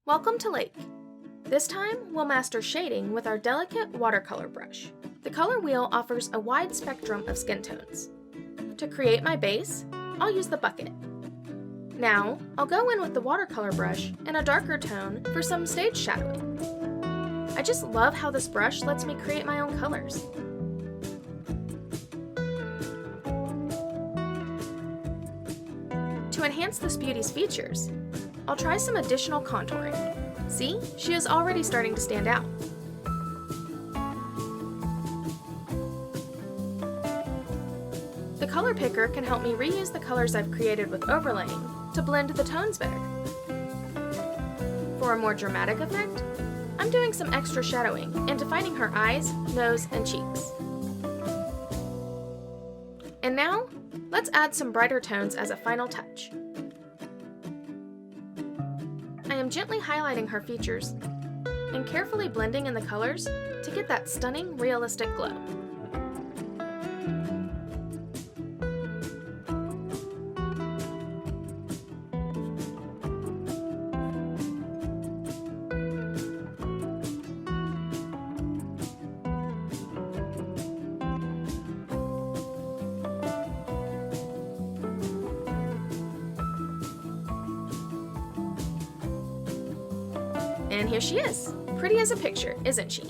Welcome to Lake. This time, we'll master shading with our delicate watercolor brush. The color wheel offers a wide spectrum of skin tones. To create my base, I'll use the bucket. Now, I'll go in with the watercolor brush in a darker tone for some stage shadowing. I just love how this brush lets me create my own colors. To enhance this beauty's features, I'll try some additional contouring. See, she is already starting to stand out. The color picker can help me reuse the colors I've created with overlaying to blend the tones better. For a more dramatic effect, I'm doing some extra shadowing and defining her eyes, nose, and cheeks. And now, let's add some brighter tones as a final touch. I am gently highlighting her features and carefully blending in the colors to get that stunning, realistic glow. And here she is, pretty as a picture, isn't she?